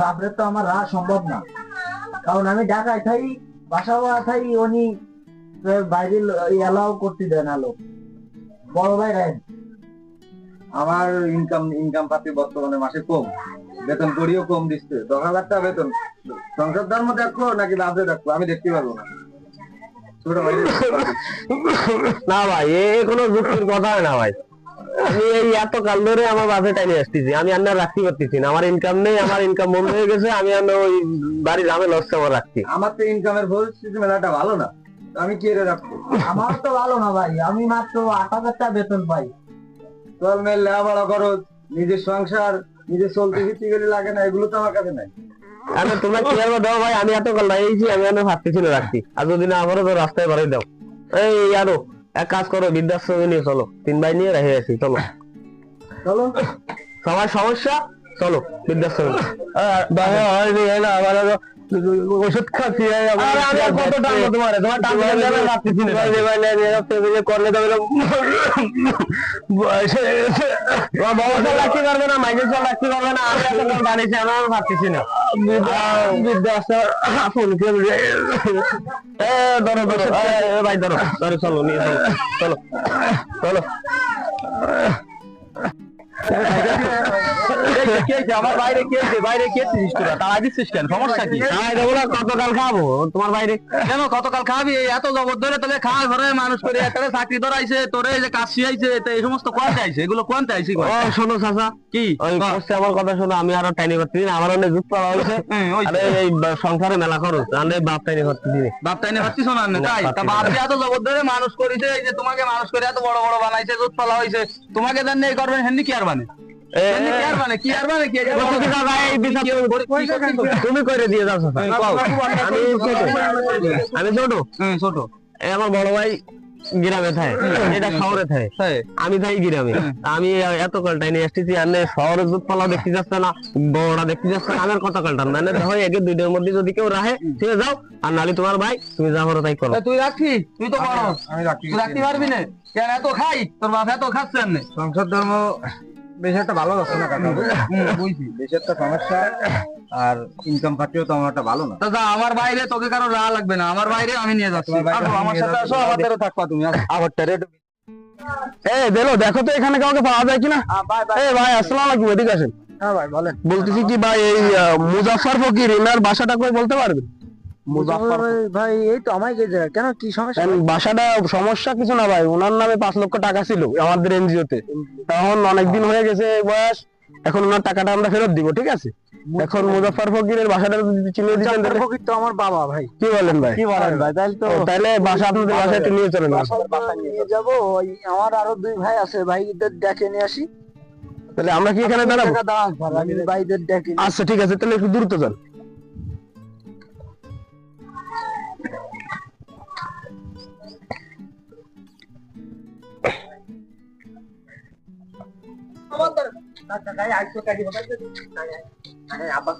বাপরে তো আমার রাহা সম্ভব না, কারণ আমি ঢাকায় থাই, বাসা থাই, উনি বাইরে এলাও করতে দেন না লোক। বড় ভাই রায় আমার ইনকাম ইনকাম পাতি বর্তমানে মাসে কম, বেতন করিও কম দিচ্ছে। 10,000 টাকা বেতন, সংসার ধর্ম দেখবো নাকি লাভে দেখবো আমি দেখতে পারবো না। ছোট ভাই না ভাই, এ কোনো যুক্তির কথা হয় না ভাই। আমি এই এত কাল ধরে আমার বাসে টাইনে আসতেছি, আমি আর রাখতে পারতেছি না। আমার ইনকাম নেই, আমার ইনকাম বন্ধ হয়ে গেছে। আমি আর ওই বাড়ির আমি লস আমার রাখছি। আমার তো ইনকামের পরিস্থিতি মেলাটা ভালো না, আমি কি এর রাখবো? আমার তো ভালো না ভাই, আমি মাত্র 8,000 টাকা বেতন পাই। তোর মেয়ের লেখাপড়া খরচ, নিজের সংসার, নিজের চলতে ফিরতে গেলে লাগে না, এগুলো তো আমার কাছে নাই। আরে তোমরা কি করবো দাও ভাই, আমি এত কাল লাগিয়েছি, আমি আর ভাবতেছি না রাখছি। আর যদি না আমারও তো রাস্তায় বাড়াই দাও। এই আরো এক কাজ করো, বৃদ্ধাশ্রমে নিয়ে চলো, 3 ভাই নিয়ে রেখে গেছি, চলো চলো সবার সমস্যা, চলো বৃদ্ধাশ্রমে। আমার ওষুধ খাচ্ছি, কত টানবো তোমার করলে তো রাখতে পারবে না, মাইকেল চল রাখতে পারবে না। আমি এত জানিছি, আমি ভাবতেছি না। ধরো ধরো ভাই, ধরো ধরো, চলো নিয়ে চলো, চলো চলো। আমার বাইরে কে বাইরে কে তারা দিচ্ছিস কেন? সমস্যা কি? কতকাল খাবো তোমার বাইরে? কেন কতকাল খাবি? এত জবর ধরে তোকে খাওয়া ঘরে মানুষ করে, একটা চাকরি ধরাইছে, তোরে যে কাজ শিখাইছে, এই সমস্ত কোয়ান্তে আইছে, এগুলো কোয়ান্তে আইছি। ও শোনো চাচা, কি ওই করছে আমার কথা শোনো, আমি আরো টাইনি করতেছি না, আমার অনেক যুগ পাওয়া হয়েছে। এই সংসারে মেলা খরচ, আমি বাপ টাইনি করতেছি। বাপ টাইনি হচ্ছিস না? তাই তা বাপ যে এত জবর ধরে মানুষ করেছে, এই যে তোমাকে মানুষ করে এত বড় বড় বানাইছে, দুধ পালা হয়েছে, তোমাকে জানি এই করবেন হেন্দি কি আর মানে? তুমি করে দিয়ে যাও চাচা। আমি ছোট ছোট, আমার বড় ভাই গ্রামে থাকে, এটা শহরে থাকে, আমি থাকি গ্রামে। আমি এত কালটাই নিয়ে আসতেছি, আর শহরের দুধ পালাও দেখতে যাচ্ছে না, বড়রা দেখতে যাচ্ছে না। আমার কত কালটার মানে দেখো, একে 2টার মধ্যে যদি কেউ রাখে ঠিক যাও, আর নালি তোমার ভাই তুমি যা করো তাই করো। তুই রাখছি, তুই তো বড়, আমি রাখতে পারবি না কেন? এত খাই, তোর বাপ এত খাচ্ছে না। সংসার ধর্ম বেশ একটা ভালো যাচ্ছে না কাকা, বুঝছি বেশ একটা সমস্যা, আর ইনকাম পাতিও তো আমার একটা ভালো না। দাদা আমার বাইরে তোকে কারো রাহা লাগবে না, আমার বাইরে আমি নিয়ে যাচ্ছি। আমার সাথে আসো, আমাদেরও থাকবা তুমি। আবারটা রেট দেখো দেখো তো এখানে কাউকে পাওয়া যায় কিনা। ভাই আসসালামু আলাইকুম, এদিকে আসেন। হ্যাঁ ভাই বলেন। বলতেছি কি ভাই, এই মুজাফফর ফকির এনার বাসাটা কই বলতে পারবেন? ভাই এই তো আমায় কেন, কি সমস্যা? বাসাটা সমস্যা কিছু না ভাই, ওনার নামে 5 লক্ষ টাকা ছিল আমাদের এনজিও তে, তখন অনেকদিন হয়ে গেছে বয়স, এখন ওনার টাকাটা আমরা ফেরত দিব, ঠিক আছে? এখন মুজাফফর ফকিরের বাসাটা যদি চিনিয়ে দিতেন। ফকির তো আমার বাবা ভাই। কি বলেন ভাই? কি বলেন ভাই? তাহলে বাসা আপনাদের বাসায় একটু নিয়ে চলেন। নিয়ে যাবো, আমার আরো 2 ভাই আছে, ভাইদের ডেকে নিয়ে আসি। তাহলে আমরা কি এখানে দাঁড়াবো? আমি ভাইদের ডেকে। আচ্ছা ঠিক আছে, তাহলে একটু দ্রুত যান। আমার